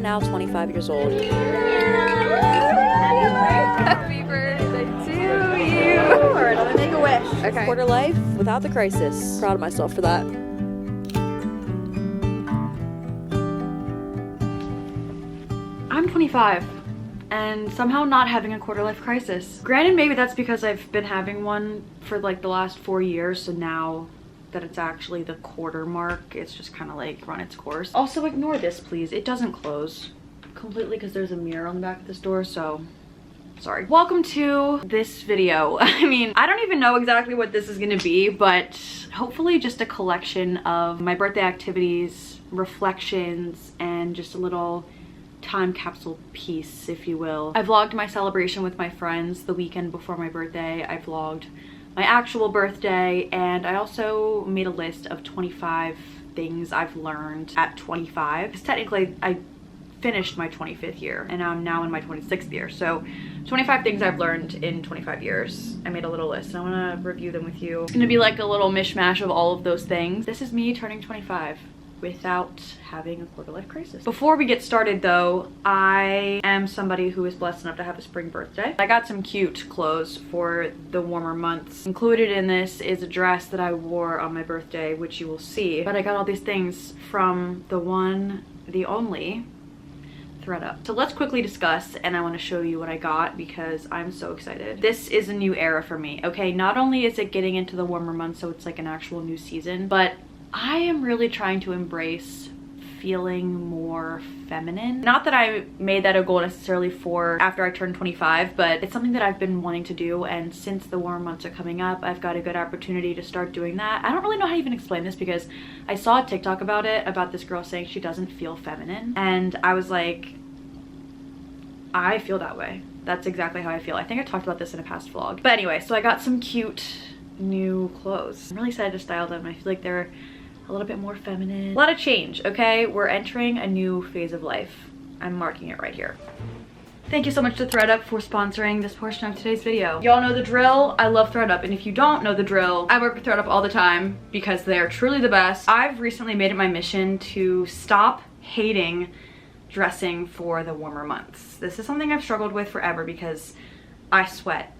now 25 years old. Happy birthday to you. Alright, I'm gonna make a wish. Okay. Quarter life without the crisis. Proud of myself for that. I'm 25 and somehow not having a quarter life crisis. Granted, maybe that's because I've been having one for like the last 4 years, so now that it's actually the quarter mark, it's just kind of like run its course. Also, ignore this please, it doesn't close completely because there's a mirror on the back of this door, so sorry. Welcome to this video. I mean, I don't even know exactly what this is gonna be, but hopefully just a collection of my birthday activities, reflections, and just a little time capsule piece, if you will. I vlogged my celebration with my friends the weekend before my birthday. I vlogged my actual birthday, and I also made a list of 25 things I've learned at 25. Because technically I finished my 25th year and I'm now in my 26th year. So 25 things I've learned in 25 years. I made a little list and I want to review them with you. It's gonna be like a little mishmash of all of those things. This is me turning 25 without having a quarter life crisis. Before we get started though, I am somebody who is blessed enough to have a spring birthday. I got some cute clothes for the warmer months. Included in this is a dress that I wore on my birthday, which you will see. But I got all these things from the one, the only ThredUp. So let's quickly discuss, and I want to show you what I got because I'm so excited. This is a new era for me, okay? Not only is it getting into the warmer months, so it's like an actual new season, but I am really trying to embrace feeling more feminine. Not that I made that a goal necessarily for after I turned 25, but it's something that I've been wanting to do, and since the warm months are coming up, I've got a good opportunity to start doing that. I don't really know how to even explain this because I saw a TikTok about it, about this girl saying she doesn't feel feminine, and I was like, I feel that way. That's exactly how I feel. I think I talked about this in a past vlog. But anyway, so I got some cute new clothes. I'm really excited to style them. I feel like they're a little bit more feminine. A lot of change, okay? We're entering a new phase of life. I'm marking it right here. Thank you so much to ThredUp for sponsoring this portion of today's video. Y'all know the drill. I love ThredUp, and if you don't know the drill, I work with ThredUp all the time because they are truly the best. I've recently made it my mission to stop hating dressing for the warmer months. This is something I've struggled with forever because I sweat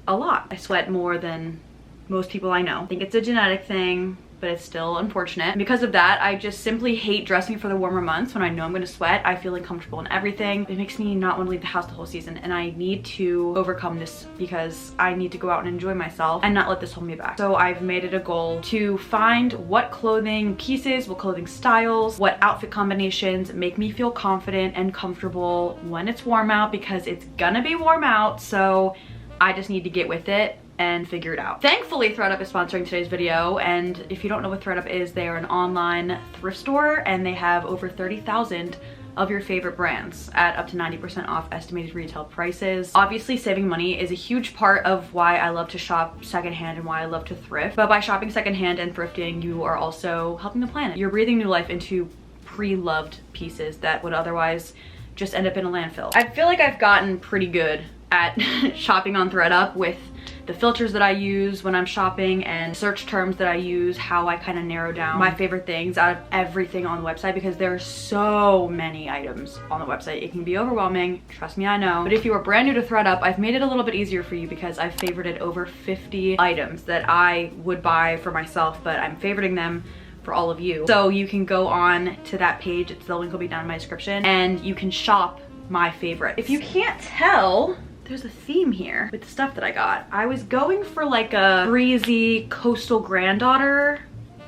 a lot. I sweat more than most people I know. I think it's a genetic thing, but it's still unfortunate. And because of that, I just simply hate dressing for the warmer months. When I know I'm gonna sweat, I feel uncomfortable in everything. It makes me not want to leave the house the whole season, and I need to overcome this because I need to go out and enjoy myself and not let this hold me back. So I've made it a goal to find what clothing pieces, what clothing styles, what outfit combinations make me feel confident and comfortable when it's warm out, because it's gonna be warm out, so I just need to get with it and figure it out. Thankfully, ThredUp is sponsoring today's video, and if you don't know what ThredUp is, they are an online thrift store, and they have over 30,000 of your favorite brands at up to 90% off estimated retail prices. Obviously, saving money is a huge part of why I love to shop secondhand and why I love to thrift, but by shopping secondhand and thrifting, you are also helping the planet. You're breathing new life into pre-loved pieces that would otherwise just end up in a landfill. I feel like I've gotten pretty good at shopping on ThredUp with the filters that I use when I'm shopping and search terms that I use, how I kind of narrow down my favorite things out of everything on the website, because there are so many items on the website. It can be overwhelming, trust me, I know. But if you are brand new to ThredUp, I've made it a little bit easier for you because I've favorited over 50 items that I would buy for myself, but I'm favoriting them for all of you. So you can go on to that page, the link will be down in my description, and you can shop my favorite. If you can't tell, there's a theme here with the stuff that I got. I was going for like a breezy coastal granddaughter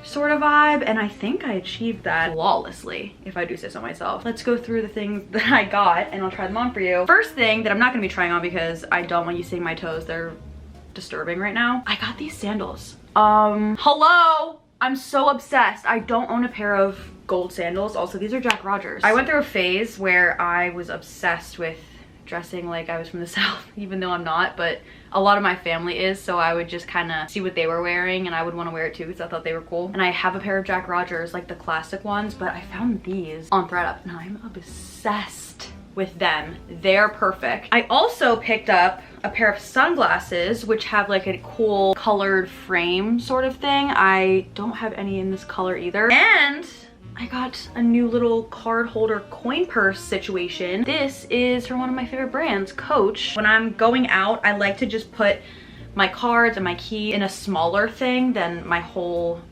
sort of vibe, and I think I achieved that flawlessly, if I do say so myself. Let's go through the things that I got and I'll try them on for you. First thing that I'm not gonna be trying on because I don't want you seeing my toes, they're disturbing right now. I got these sandals. Hello? I'm so obsessed. I don't own a pair of gold sandals. Also, these are Jack Rogers. I went through a phase where I was obsessed with dressing like I was from the South, even though I'm not, but a lot of my family is, so I would just kind of see what they were wearing and I would want to wear it too because I thought they were cool. And I have a pair of Jack Rogers, like the classic ones, but I found these on ThredUp and I'm obsessed with them. They're perfect. I also picked up a pair of sunglasses which have like a cool colored frame sort of thing. I don't have any in this color either. And I got a new little card holder coin purse situation. This is from one of my favorite brands, Coach. When I'm going out, I like to just put my cards and my key in a smaller thing than my whole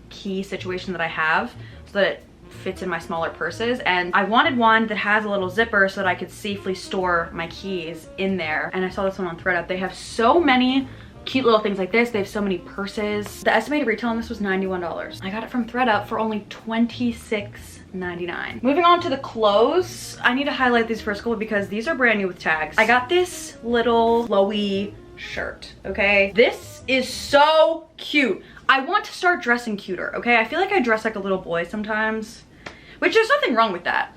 key situation that I have, so that it fits in my smaller purses. And I wanted one that has a little zipper so that I could safely store my keys in there. And I saw this one on ThredUp. They have so many cute little things like this. They have so many purses. The estimated retail on this was $91. I got it from ThredUp for only $26.99. Moving on to the clothes, I need to highlight these first couple because these are brand new with tags. I got this little flowy shirt, okay? This is so cute. I want to start dressing cuter, okay? I feel like I dress like a little boy sometimes, which there's nothing wrong with that.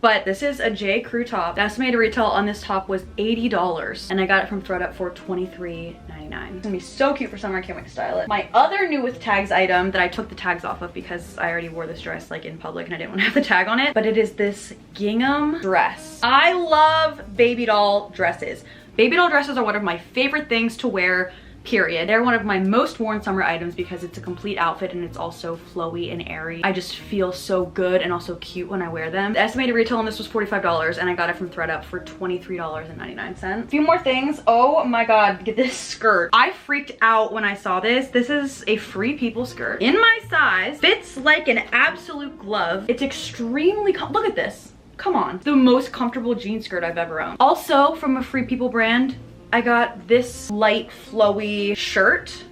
But this is a J. Crew top. The estimated retail on this top was $80, and I got it from ThredUp for $23.99. It's gonna be so cute for summer. I can't wait to style it. My other new with tags item that I took the tags off of because I already wore this dress like in public and I didn't want to have the tag on it, but it is this gingham dress. I love baby doll dresses. Baby doll dresses are one of my favorite things to wear, period. They're one of my most worn summer items because it's a complete outfit and it's also flowy and airy. I just feel so good and also cute when I wear them. The estimated retail on this was $45 and I got it from ThredUp for $23.99. A few more things. Oh my god, get this skirt. I freaked out when I saw this. This is a Free People skirt. In my size, fits like an absolute glove. It's extremely, look at this. Come on. The most comfortable jean skirt I've ever owned. Also from a Free People brand, I got this light flowy shirt.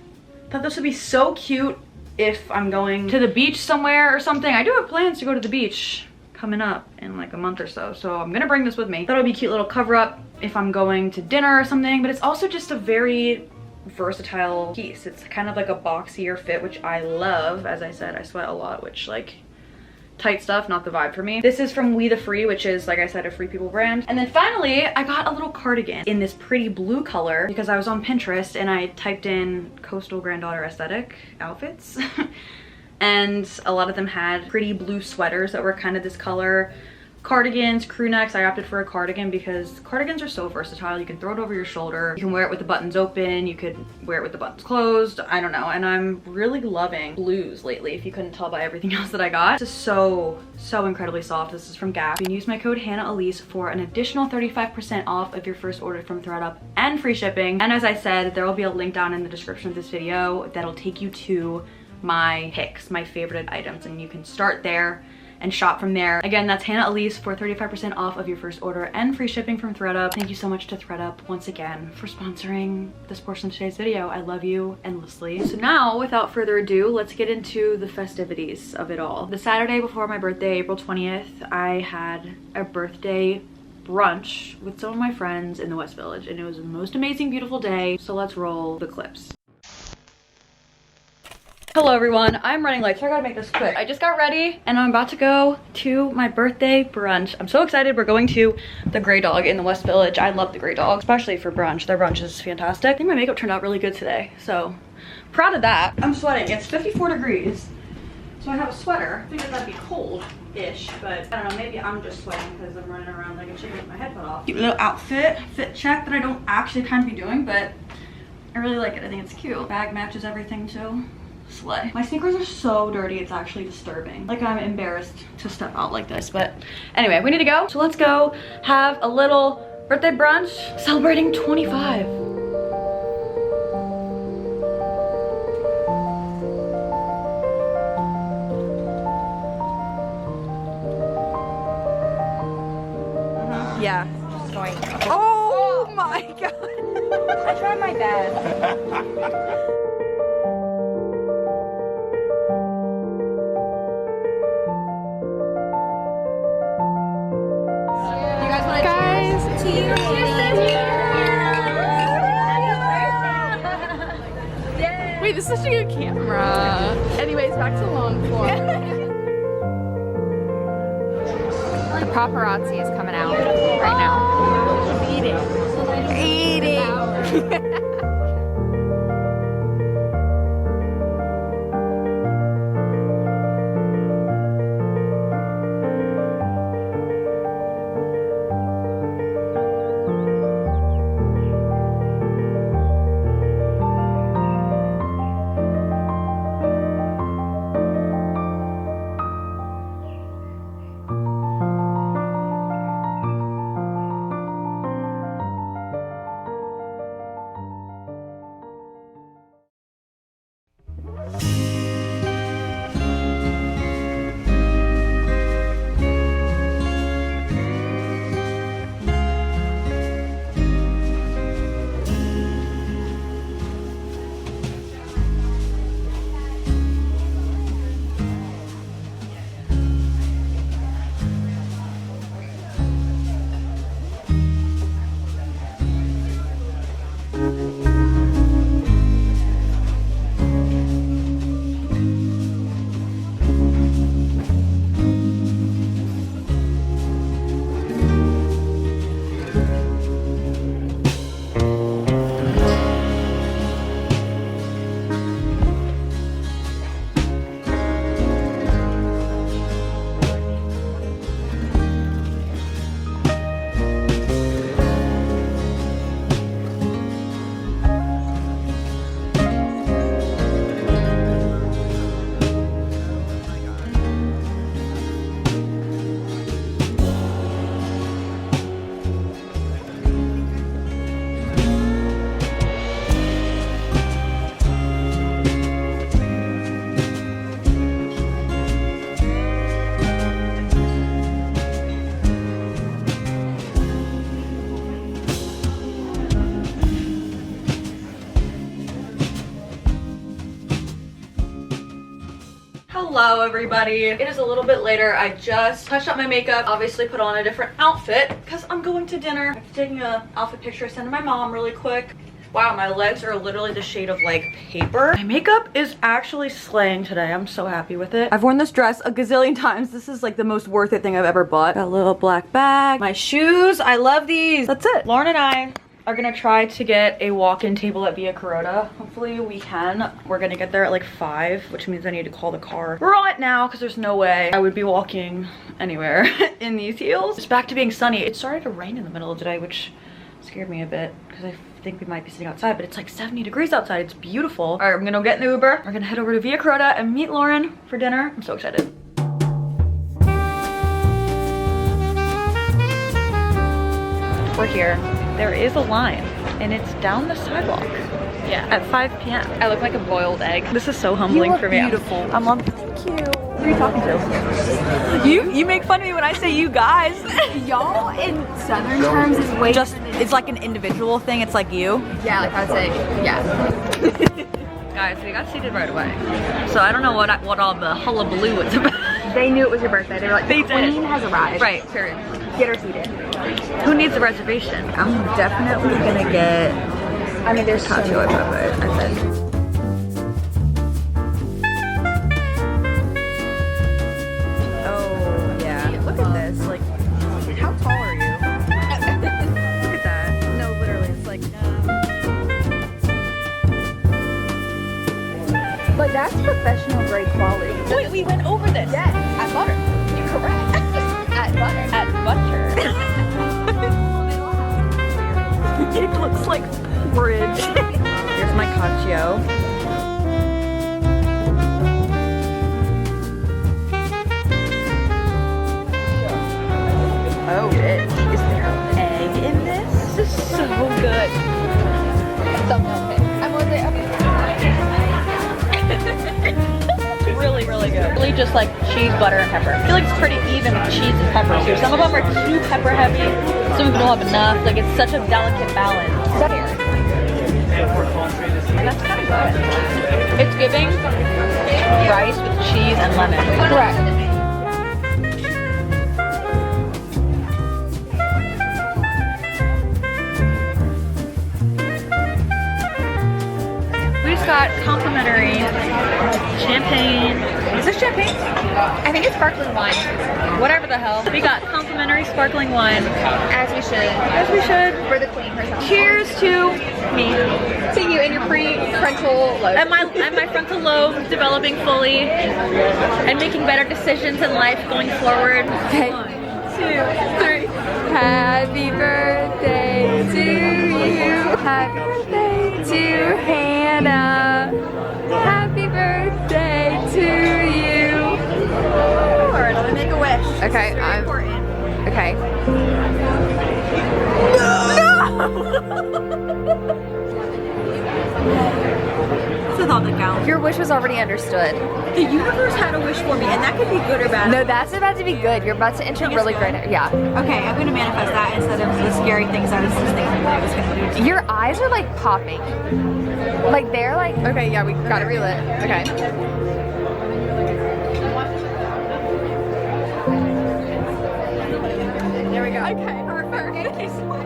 Thought this would be so cute if I'm going to the beach somewhere or something. I do have plans to go to the beach coming up in like a month or so, so I'm gonna bring this with me. Thought it would be a cute little cover up if I'm going to dinner or something, but it's also just a very versatile piece. It's kind of like a boxier fit, which I love. As I said, I sweat a lot, which like tight stuff, not the vibe for me. This is from We The Free, which is, like I said, a Free People brand. And then finally, I got a little cardigan in this pretty blue color because I was on Pinterest and I typed in coastal granddaughter aesthetic outfits. And a lot of them had pretty blue sweaters that were kind of this color. Cardigans, crew necks. I opted for a cardigan because cardigans are so versatile. You can throw it over your shoulder. You can wear it with the buttons open. You could wear it with the buttons closed. I don't know. And I'm really loving blues lately, if you couldn't tell by everything else that I got. This is so incredibly soft. This is from Gap. You can use my code hannahelise for an additional 35% off of your first order from ThredUp and free shipping. And as I said, there will be a link down in the description of this video that'll take you to my picks, my favorite items, and you can start there and shop from there. Again, that's hannahelise for 35% off of your first order and free shipping from ThredUp. Thank you so much to ThredUp once again for sponsoring this portion of today's video. I love you endlessly. So now, without further ado, let's get into the festivities of it all. The Saturday before my birthday, April 20th, I had a birthday brunch with some of my friends in the West Village, and it was the most amazing, beautiful day. So let's roll the clips. Hello everyone, I'm running late, so I gotta make this quick. I just got ready and I'm about to go to my birthday brunch. I'm so excited. We're going to the Grey Dog in the West Village. I love the Grey Dog, especially for brunch. Their brunch is fantastic. I think my makeup turned out really good today, so proud of that. I'm sweating. It's 54 degrees, so I have a sweater. I figured that'd be cold-ish, but I don't know, maybe I'm just sweating because I'm running around like a chicken with my head cut off. Cute little outfit, fit check that I don't actually kind of be doing, but I really like it. I think it's cute. Bag matches everything too. Slay. My sneakers are so dirty, it's actually disturbing. Like, I'm embarrassed to step out like this, but anyway, we need to go. So let's go have a little birthday brunch celebrating 25. Yeah. Going. Oh my god. I tried my best. Wait, this is such a good camera. Anyways, back to long form. The paparazzi is coming out right now. Eating. Hello everybody. It is a little bit later. I just touched up my makeup, obviously put on a different outfit because I'm going to dinner. I'm taking a outfit picture, send to my mom really quick. Wow, my legs are literally the shade of like paper. My makeup is actually slaying today. I'm so happy with it. I've worn this dress a gazillion times. This is like the most worth it thing I've ever bought. Got a little black bag. My shoes, I love these. That's it. Lauren and I are gonna try to get a walk-in table at Via Carota. Hopefully we can. We're gonna get there at like 5, which means I need to call the car. We're on it now because there's no way I would be walking anywhere in these heels. It's back to being sunny. It started to rain in the middle of the day, which scared me a bit because I think we might be sitting outside, but it's like 70 degrees outside. It's beautiful. All right, I'm gonna get an Uber. We're gonna head over to Via Carota and meet Lauren for dinner. I'm so excited. We're here. There is a line and it's down the sidewalk. Yeah. At 5 p.m. I look like a boiled egg. This is so humbling for me. Beautiful. I'm on. Thank you. Who are you talking to? You make fun of me when I say you guys. Y'all in Southern terms is way Just, it's like an individual thing. It's like you. Yeah, like I'd say, yeah. Guys, we got seated right away. So I don't know what all the hullabaloo was about. They knew it was your birthday. They were like, They the did. queen has arrived. Right. Period. Get her seated. Who needs a reservation? I'm definitely gonna get, I mean, there's taco, I said. Oh, yeah. Look at this. Like, how tall are you? Look at that. No, literally, it's like, but that's professional grade quality. Wait, we went over this. Yes, at Butter. You're correct. At Butter. At Butcher. It looks like bridge. Here's my cacio. Oh, is there an egg in this? This is so good. I'm with it. Really, really good. Really just like cheese, butter, and pepper. I feel like it's pretty even with cheese and pepper too. Some of them are too pepper heavy, some of them don't have enough. Like it's such a delicate balance. And that's kind of good. It's giving rice with cheese and lemon. Correct. We just got complimentary champagne. Is this champagne? I think it's sparkling wine. Whatever the hell. We got complimentary sparkling wine. As we should. As we should. For the queen herself. Cheers to me. To you and your prefrontal lobe. And my frontal lobe developing fully and making better decisions in life going forward. Okay. 1, 2, 3. Happy birthday to you. Happy birthday to Hannah. Happy birthday to you. Alright, let me make a wish. Okay, It's very important. Okay. It's a thought that counts. Your wish was already understood. The universe had a wish for me, and that could be good or bad. No, that's about to be good. You're about to enter really great. Yeah. Okay, I'm gonna manifest that instead of the scary things I was just thinking that I was gonna do. Your eyes are like popping. Like they're like, okay, yeah, we got it relit. Okay. There we go. Okay, perfect. Thank you so much.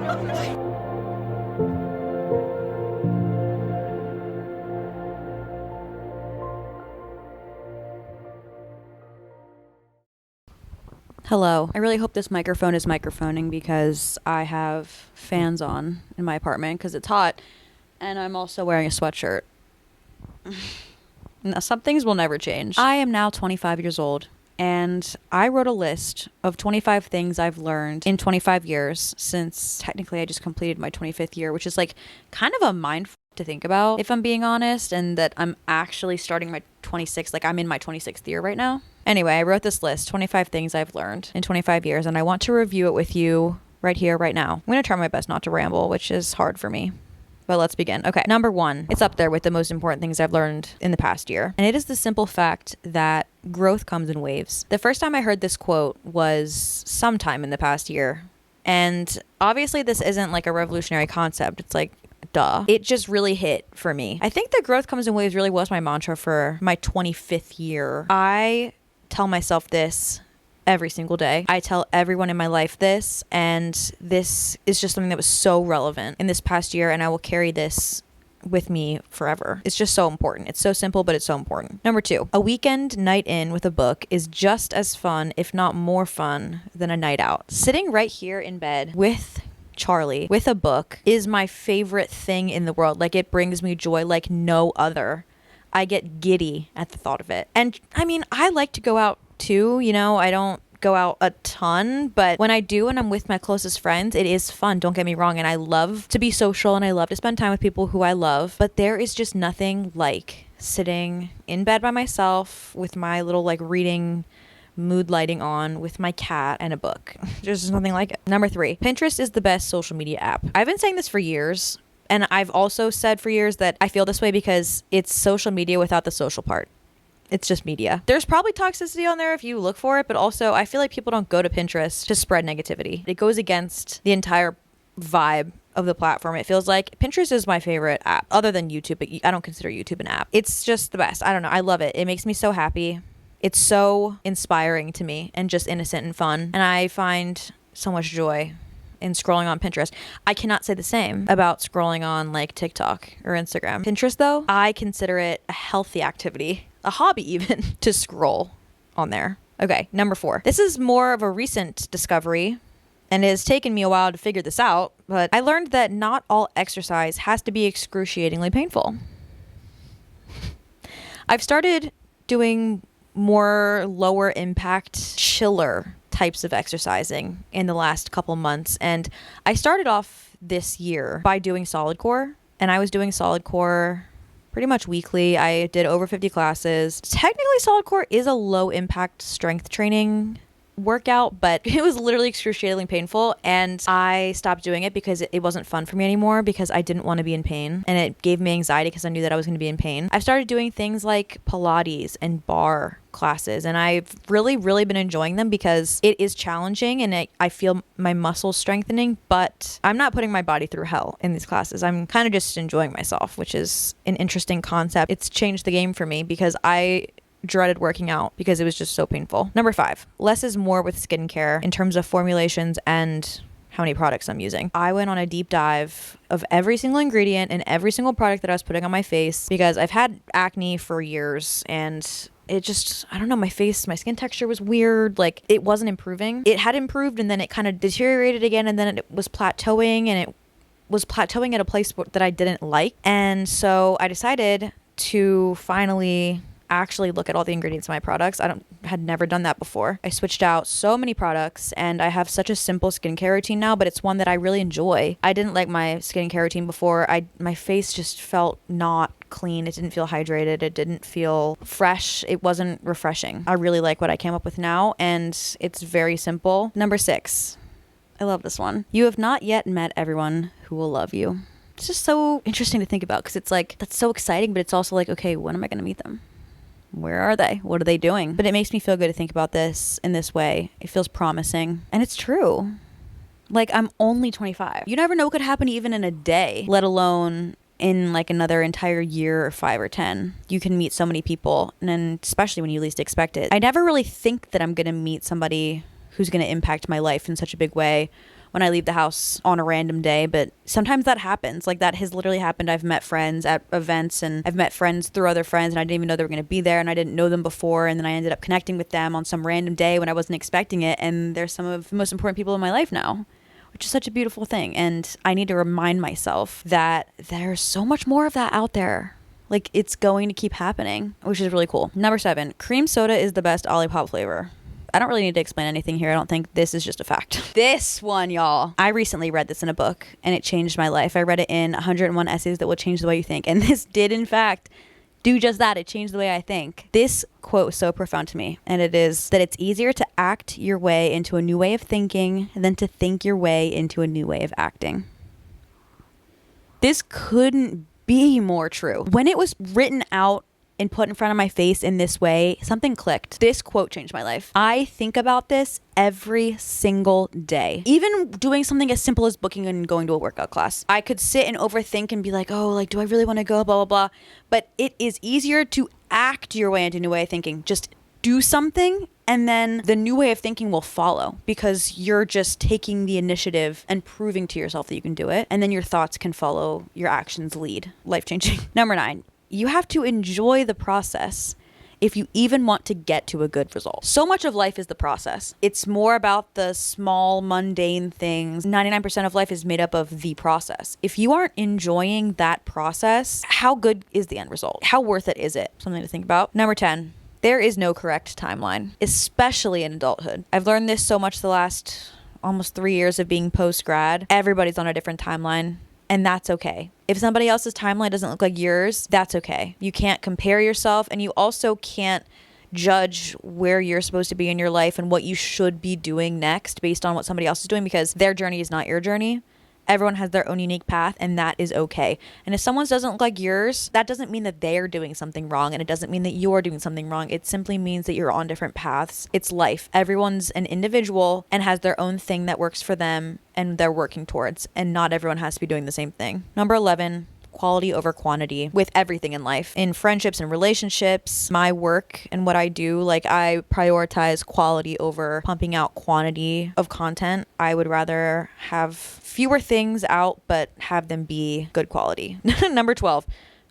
Hello. I really hope this microphone is microphoning because I have fans on in my apartment because it's hot and I'm also wearing a sweatshirt. Now, some things will never change. I am now 25 years old and I wrote a list of 25 things I've learned in 25 years since technically I just completed my 25th year, which is like kind of a mind to think about if I'm being honest, and that I'm actually starting my 26th, like I'm in my 26th year right now. Anyway, I wrote this list, 25 things I've learned in 25 years, and I want to review it with you right here, right now. I'm going to try my best not to ramble, which is hard for me. But let's begin. Okay, number 1. It's up there with the most important things I've learned in the past year. And it is the simple fact that growth comes in waves. The first time I heard this quote was sometime in the past year. And obviously this isn't like a revolutionary concept. It's like duh. It just really hit for me. I think that growth comes in waves really was my mantra for my 25th year. I tell myself this every single day. I tell everyone in my life this, and this is just something that was so relevant in this past year, and I will carry this with me forever. It's just so important. It's so simple, but it's so important. Number 2, a weekend night in with a book is just as fun, if not more fun, than a night out. Sitting right here in bed with Charlie with a book is my favorite thing in the world. Like, it brings me joy like no other. I get giddy at the thought of it. And I mean, I like to go out too, you know, I don't go out a ton, but when I do and I'm with my closest friends, it is fun, don't get me wrong, and I love to be social and I love to spend time with people who I love, but there is just nothing like sitting in bed by myself with my little like reading mood lighting on with my cat and a book. There's just nothing like it. Number 3, Pinterest is the best social media app. I've been saying this for years, and I've also said for years that I feel this way because it's social media without the social part. It's just media. There's probably toxicity on there if you look for it, but also I feel like people don't go to Pinterest to spread negativity. It goes against the entire vibe of the platform. It feels like Pinterest is my favorite app other than YouTube, but I don't consider YouTube an app. It's just the best. I don't know. I love it. It makes me so happy. It's so inspiring to me and just innocent and fun. And I find so much joy in scrolling on Pinterest. I cannot say the same about scrolling on like TikTok or Instagram. Pinterest though, I consider it a healthy activity, a hobby even, to scroll on there. Okay, number 4. This is more of a recent discovery, and it has taken me a while to figure this out, but I learned that not all exercise has to be excruciatingly painful. I've started doing more lower impact, chiller types of exercising in the last couple months, and I started off this year by doing solid core, and I was doing solid core pretty much weekly. I did over 50 classes. Technically, solid core is a low impact strength training workout, but it was literally excruciatingly painful, and I stopped doing it because it wasn't fun for me anymore, because I didn't want to be in pain, and it gave me anxiety because I knew that I was going to be in pain. I've started doing things like Pilates and bar classes, and I've really been enjoying them because it is challenging, and I feel my muscles strengthening, but I'm not putting my body through hell in these classes. I'm kind of just enjoying myself, which is an interesting concept. It's changed the game for me because I dreaded working out because it was just so painful. Number 5, less is more with skincare in terms of formulations and how many products I'm using. I went on a deep dive of every single ingredient and every single product that I was putting on my face because I've had acne for years, and it just, I don't know, my skin texture was weird. Like, it wasn't improving. It had improved, and then it kind of deteriorated again, and then it was plateauing, and it was plateauing at a place that I didn't like. And so I decided to finally actually look at all the ingredients of my products. Had never done that before. I switched out so many products, and I have such a simple skincare routine now, but it's one that I really enjoy. I didn't like my skincare routine before. My face just felt not clean. It didn't feel hydrated. It didn't feel fresh. It wasn't refreshing. I really like what I came up with now, and it's very simple. Number 6. I love this one. You have not yet met everyone who will love you. It's just so interesting to think about because it's like, that's so exciting, but it's also like, okay, when am I going to meet them? Where are they? What are they doing? But it makes me feel good to think about this in this way. It feels promising. And it's true. Like, I'm only 25. You never know what could happen even in a day, let alone in like another entire year or 5 or 10. You can meet so many people, and then especially when you least expect it. I never really think that I'm going to meet somebody who's going to impact my life in such a big way when I leave the house on a random day, but sometimes that happens. Like, that has literally happened. I've met friends at events, and I've met friends through other friends, and I didn't even know they were going to be there, and I didn't know them before, and then I ended up connecting with them on some random day when I wasn't expecting it, and they're some of the most important people in my life now, which is such a beautiful thing. And I need to remind myself that there's so much more of that out there. Like, it's going to keep happening, which is really cool. Number 7, cream soda is the best Olipop flavor. I don't really need to explain anything here. I don't think. This is just a fact. This one, y'all. I recently read this in a book, and it changed my life. I read it in 101 Essays That Will Change the Way You Think. And this did, in fact, do just that. It changed the way I think. This quote was so profound to me, and it is that it's easier to act your way into a new way of thinking than to think your way into a new way of acting. This couldn't be more true. When it was written out and put in front of my face in this way, something clicked. This quote changed my life. I think about this every single day. Even doing something as simple as booking and going to a workout class. I could sit and overthink and be like, oh, like, do I really want to go? Blah, blah, blah. But it is easier to act your way into new way of thinking. Just do something, and then the new way of thinking will follow, because you're just taking the initiative and proving to yourself that you can do it. And then your thoughts can follow your actions lead. Life-changing. Number 9, you have to enjoy the process if you even want to get to a good result. So much of life is the process. It's more about the small, mundane things. 99% of life is made up of the process. If you aren't enjoying that process, how good is the end result? How worth it is it? Something to think about. Number 10, there is no correct timeline, especially in adulthood. I've learned this so much the last almost 3 years of being post-grad. Everybody's on a different timeline. And that's okay. If somebody else's timeline doesn't look like yours, that's okay. You can't compare yourself, and you also can't judge where you're supposed to be in your life and what you should be doing next based on what somebody else is doing, because their journey is not your journey. Everyone has their own unique path, and that is okay. And if someone's doesn't look like yours, that doesn't mean that they're doing something wrong, and it doesn't mean that you're doing something wrong. It simply means that you're on different paths. It's life. Everyone's an individual and has their own thing that works for them and they're working towards, and not everyone has to be doing the same thing. Number 11, quality over quantity with everything in life. In friendships and relationships, my work and what I do, like, I prioritize quality over pumping out quantity of content. I would rather have fewer things out, but have them be good quality. Number 12,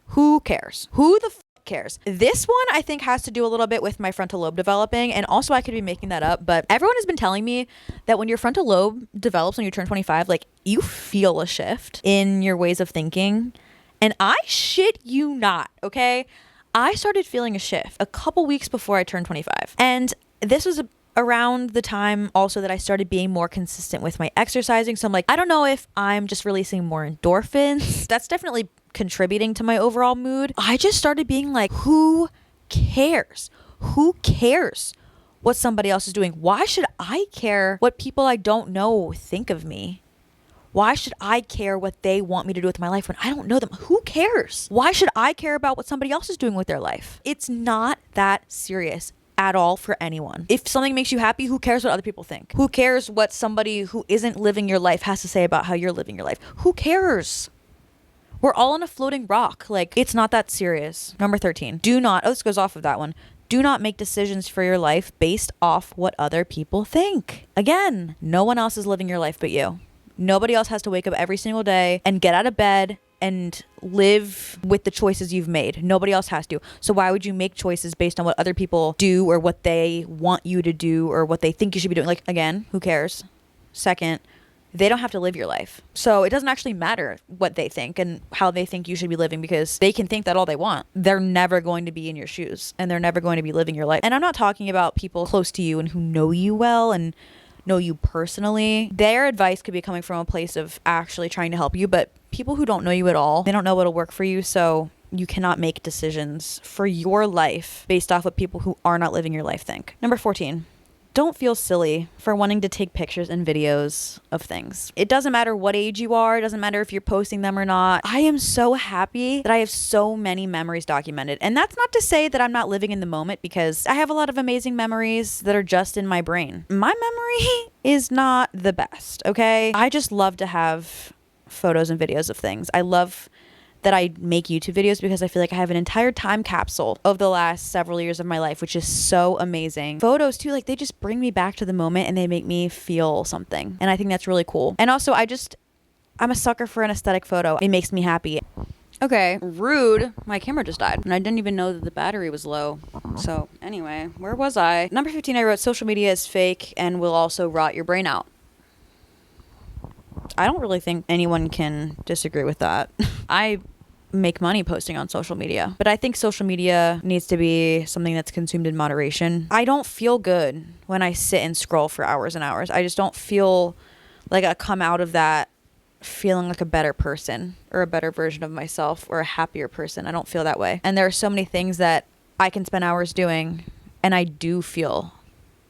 who cares? Who the cares? This one I think has to do a little bit with my frontal lobe developing, and also I could be making that up, but everyone has been telling me that when your frontal lobe develops when you turn 25, like, you feel a shift in your ways of thinking. And I shit you not, okay? I started feeling a shift a couple weeks before I turned 25. And this was around the time also that I started being more consistent with my exercising. So I'm like, I don't know if I'm just releasing more endorphins. That's definitely contributing to my overall mood. I just started being like, who cares? Who cares what somebody else is doing? Why should I care what people I don't know think of me? Why should I care what they want me to do with my life when I don't know them? Who cares? Why should I care about what somebody else is doing with their life? It's not that serious at all for anyone. If something makes you happy, who cares what other people think? Who cares what somebody who isn't living your life has to say about how you're living your life? Who cares? We're all on a floating rock. Like, it's not that serious. Number 13, this goes off of that one. Do not make decisions for your life based off what other people think. Again, no one else is living your life but you. Nobody else has to wake up every single day and get out of bed and live with the choices you've made. Nobody else has to. So why would you make choices based on what other people do or what they want you to do or what they think you should be doing? Like, again, who cares? Second, they don't have to live your life. So it doesn't actually matter what they think and how they think you should be living, because they can think that all they want. They're never going to be in your shoes, and they're never going to be living your life. And I'm not talking about people close to you and who know you well and know you personally. Their advice could be coming from a place of actually trying to help you, but people who don't know you at all, they don't know what'll work for you. So you cannot make decisions for your life based off what people who are not living your life think. Number 14, don't feel silly for wanting to take pictures and videos of things. It doesn't matter what age you are. It doesn't matter if you're posting them or not. I am so happy that I have so many memories documented. And that's not to say that I'm not living in the moment, because I have a lot of amazing memories that are just in my brain. My memory is not the best, okay? I just love to have photos and videos of things. I love that I make YouTube videos because I feel like I have an entire time capsule of the last several years of my life, which is so amazing. Photos too, like, they just bring me back to the moment and they make me feel something. And I think that's really cool. And also I'm a sucker for an aesthetic photo. It makes me happy. Okay, rude. My camera just died and I didn't even know that the battery was low. So anyway, where was I? Number 15, I wrote social media is fake and will also rot your brain out. I don't really think anyone can disagree with that. I make money posting on social media, but I think social media needs to be something that's consumed in moderation. I don't feel good when I sit and scroll for hours and hours. I just don't feel like I come out of that feeling like a better person or a better version of myself or a happier person. I don't feel that way. And there are so many things that I can spend hours doing and I do feel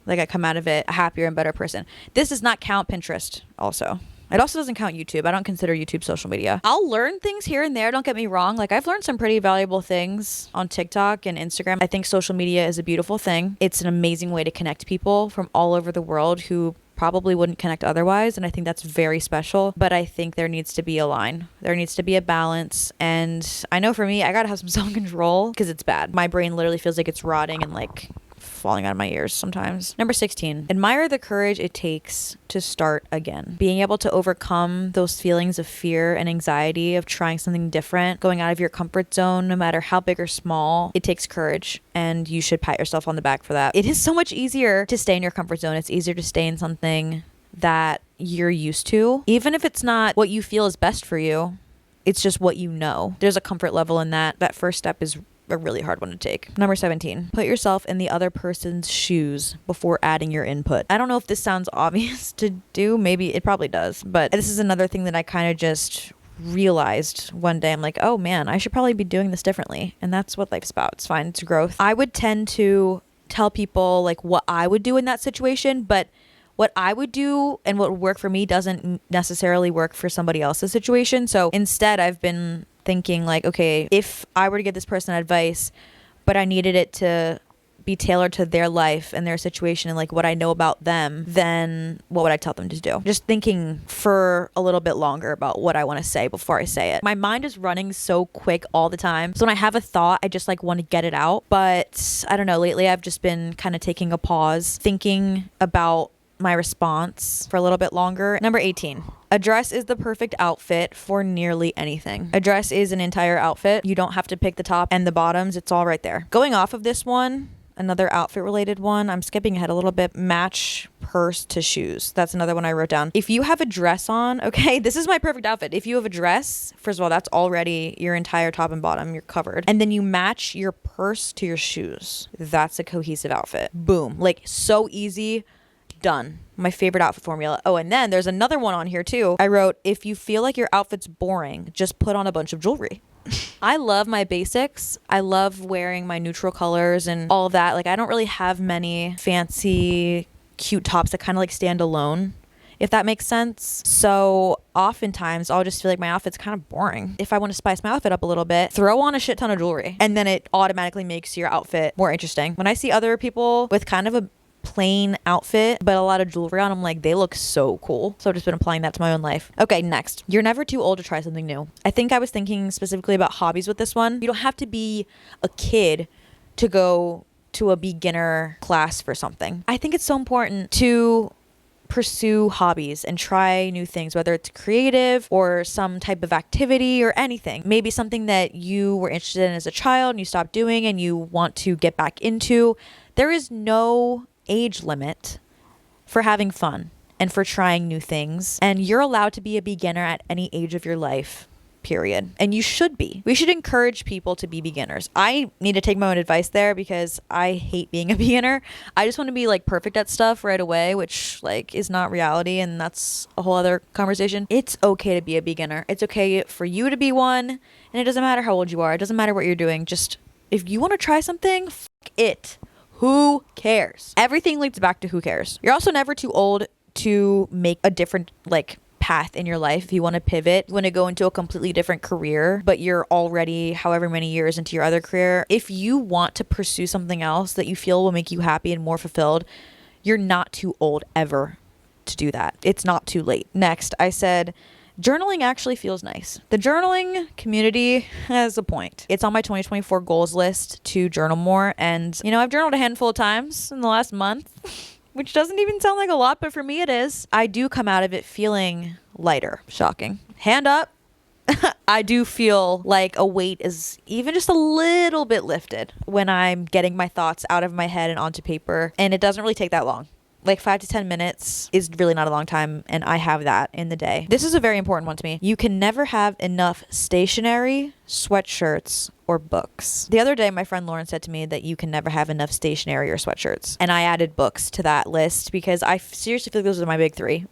like I come out of it a happier and better person. This does not count Pinterest also. It also doesn't count YouTube. I don't consider YouTube social media. I'll learn things here and there. Don't get me wrong. Like, I've learned some pretty valuable things on TikTok and Instagram. I think social media is a beautiful thing. It's an amazing way to connect people from all over the world who probably wouldn't connect otherwise, and I think that's very special. But I think there needs to be a line. There needs to be a balance, and I know for me, I gotta have some self-control because it's bad. My brain literally feels like it's rotting and like falling out of my ears sometimes. Number 16, admire the courage it takes to start again. Being able to overcome those feelings of fear and anxiety of trying something different, going out of your comfort zone, no matter how big or small, it takes courage, and you should pat yourself on the back for that. It is so much easier to stay in your comfort zone. It's easier to stay in something that you're used to, even if it's not what you feel is best for you. It's just what you know. There's a comfort level in that. That first step is a really hard one to take. Number 17, put yourself in the other person's shoes before adding your input. I don't know if this sounds obvious to do. Maybe it probably does. But this is another thing that I kind of just realized one day. I'm like, oh man, I should probably be doing this differently. And that's what life's about. It's fine. It's growth. I would tend to tell people like what I would do in that situation, but what I would do and what would work for me doesn't necessarily work for somebody else's situation. So instead, I've been thinking like, okay, if I were to give this person advice, but I needed it to be tailored to their life and their situation and like what I know about them, then what would I tell them to do? Just thinking for a little bit longer about what I want to say before I say it. My mind is running so quick all the time. So when I have a thought, I just like want to get it out. But I don't know, lately I've just been kind of taking a pause, thinking about my response for a little bit longer. Number 18, a dress is the perfect outfit for nearly anything. A dress is an entire outfit. You don't have to pick the top and the bottoms. It's all right there. Going off of this one, another outfit related one, I'm skipping ahead a little bit. Match purse to shoes. That's another one I wrote down. If you have a dress on, okay, this is my perfect outfit. If you have a dress, first of all, that's already your entire top and bottom. You're covered. And then you match your purse to your shoes. That's a cohesive outfit. Boom. Like, so easy. Done. My favorite outfit formula. Oh, and then there's another one on here too. I wrote, if you feel like your outfit's boring, just put on a bunch of jewelry. I love my basics. I love wearing my neutral colors and all of that. Like, I don't really have many fancy, cute tops that kind of like stand alone, if that makes sense. So oftentimes I'll just feel like my outfit's kind of boring. If I want to spice my outfit up a little bit, throw on a shit ton of jewelry, and then it automatically makes your outfit more interesting. When I see other people with kind of a plain outfit but a lot of jewelry on, I'm like, they look so cool. So I've just been applying that to my own life. Okay, next, you're never too old to try something new. I think I was thinking specifically about hobbies with this one. You don't have to be a kid to go to a beginner class for something. I think it's so important to pursue hobbies and try new things, whether it's creative or some type of activity or anything. Maybe something that you were interested in as a child and you stopped doing and you want to get back into. There is no age limit for having fun and for trying new things, and you're allowed to be a beginner at any age of your life, period. And you should be. We should encourage people to be beginners. I need to take my own advice there because I hate being a beginner. I just want to be like perfect at stuff right away, which like is not reality, and that's a whole other conversation. It's okay to be a beginner. It's okay for you to be one, and it doesn't matter how old you are. It doesn't matter what you're doing. Just if you want to try something, fuck it. Who cares? Everything leads back to who cares. You're also never too old to make a different like path in your life. If you want to pivot, you want to go into a completely different career, but you're already however many years into your other career. If you want to pursue something else that you feel will make you happy and more fulfilled, you're not too old ever to do that. It's not too late. Next, I said, journaling actually feels nice. The journaling community has a point. It's on my 2024 goals list to journal more. And, you know, I've journaled a handful of times in the last month, which doesn't even sound like a lot, but for me it is. I do come out of it feeling lighter. Shocking. Hand up. I do feel like a weight is even just a little bit lifted when I'm getting my thoughts out of my head and onto paper. And it doesn't really take that long. Like 5 to 10 minutes is really not a long time, and I have that in the day. This is a very important one to me. You can never have enough stationery, sweatshirts, or books. The other day, my friend Lauren said to me that you can never have enough stationery or sweatshirts, and I added books to that list because I seriously feel like those are my big three.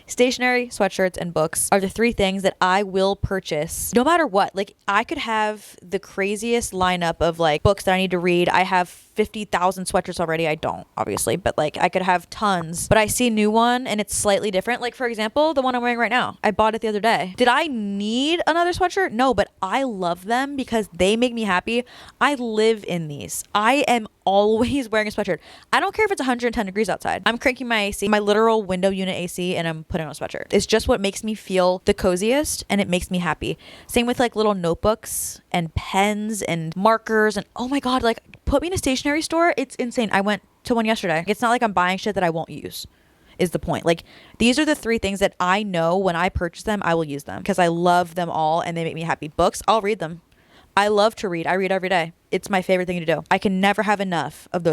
Stationery, sweatshirts, and books are the three things that I will purchase no matter what. Like, I could have the craziest lineup of like books that I need to read. I have 50,000 sweatshirts already. I don't, obviously, but like I could have tons. But I see a new one and it's slightly different. Like, for example, the one I'm wearing right now. I bought it the other day. Did I need another sweatshirt? No, but I love them because they make me happy. I live in these. I am always wearing a sweatshirt. I don't care if it's 110 degrees outside. I'm cranking my AC, my literal window unit AC, and I'm putting on a sweatshirt. It's just what makes me feel the coziest and it makes me happy. Same with like little notebooks and pens and markers and oh my God, like put me in a stationery store. It's insane. I went to one yesterday. It's not like I'm buying shit that I won't use is the point. Like these are the three things that I know when I purchase them, I will use them because I love them all and they make me happy. Books, I'll read them. I love to read. I read every day. It's my favorite thing to do. I can never have enough of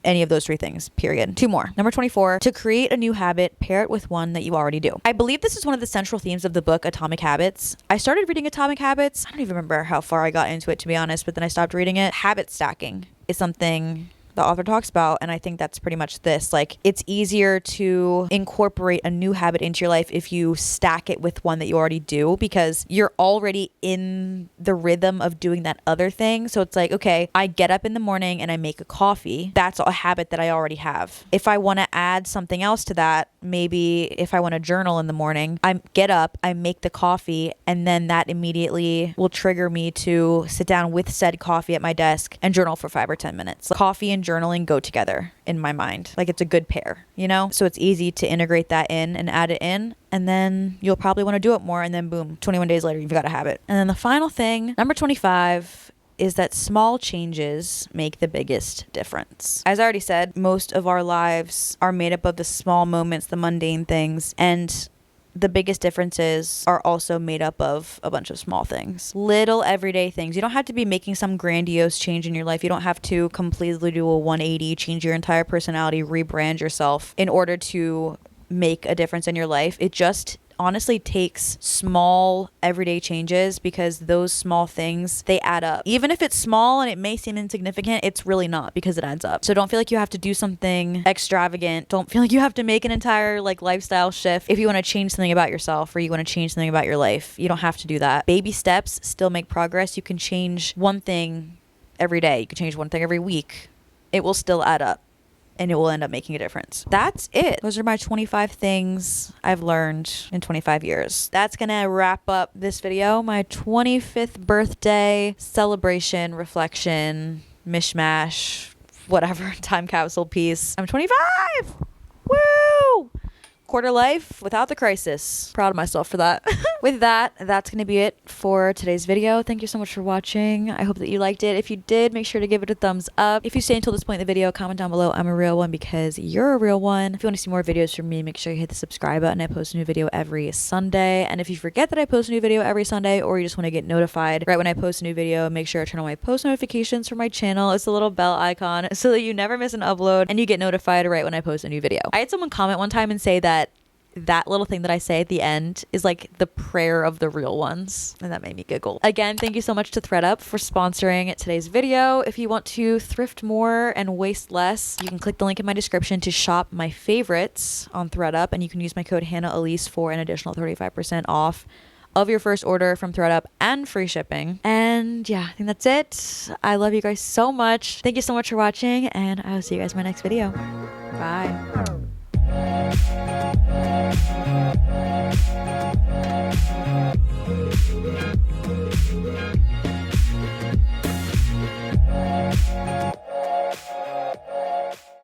any of those three things, period. 2 more. Number 24, to create a new habit, pair it with one that you already do. I believe this is one of the central themes of the book, Atomic Habits. I started reading Atomic Habits. I don't even remember how far I got into it, to be honest, but then I stopped reading it. Habit stacking is something the author talks about, and I think that's pretty much this. Like, it's easier to incorporate a new habit into your life if you stack it with one that you already do because you're already in the rhythm of doing that other thing. So it's like, okay, I get up in the morning and I make a coffee. That's a habit that I already have. If I want to add something else to that, maybe if I want to journal in the morning, I get up, I make the coffee, and then that immediately will trigger me to sit down with said coffee at my desk and journal for 5 or 10 minutes. Coffee and journaling go together in my mind. Like it's a good pair, you know? So it's easy to integrate that in and add it in. And then you'll probably want to do it more. And then boom, 21 days later, you've got a habit. And then the final thing, number 25, is that small changes make the biggest difference. As I already said, most of our lives are made up of the small moments, the mundane things. And the biggest differences are also made up of a bunch of small things, little everyday things. You don't have to be making some grandiose change in your life. You don't have to completely do a 180, change your entire personality, rebrand yourself in order to make a difference in your life. It just honestly takes small everyday changes because those small things, they add up. Even if it's small and it may seem insignificant, it's really not because it adds up. So don't feel like you have to do something extravagant. Don't feel like you have to make an entire like lifestyle shift. If you want to change something about yourself or you want to change something about your life, you don't have to do that. Baby steps still make progress. You can change one thing every day. You can change one thing every week. It will still add up. And it will end up making a difference. That's it. Those are my 25 things I've learned in 25 years. That's gonna wrap up this video. My 25th birthday celebration, reflection, mishmash, whatever, time capsule piece. I'm 25! Woo! Quarter life without the crisis. Proud of myself for that. With that, that's going to be it for today's video. Thank you so much for watching. I hope that you liked it. If you did, make sure to give it a thumbs up. If you stay until this point in the video, comment down below, I'm a real one because you're a real one. If you want to see more videos from me, make sure you hit the subscribe button. I post a new video every Sunday. And if you forget that I post a new video every Sunday or you just want to get notified right when I post a new video, make sure to turn on my post notifications for my channel. It's a little bell icon so that you never miss an upload and you get notified right when I post a new video. I had someone comment one time and say that little thing that I say at the end is like the prayer of the real ones, and that made me giggle. Again, thank you so much to ThredUp for sponsoring today's video. If you want to thrift more and waste less, you can click the link in my description to shop my favorites on ThredUp, and you can use my code hannahelise for an additional 35% off of your first order from ThredUp and free shipping. And yeah, I think that's it. I love you guys so much. Thank you so much for watching, and I'll see you guys in my next video. Bye.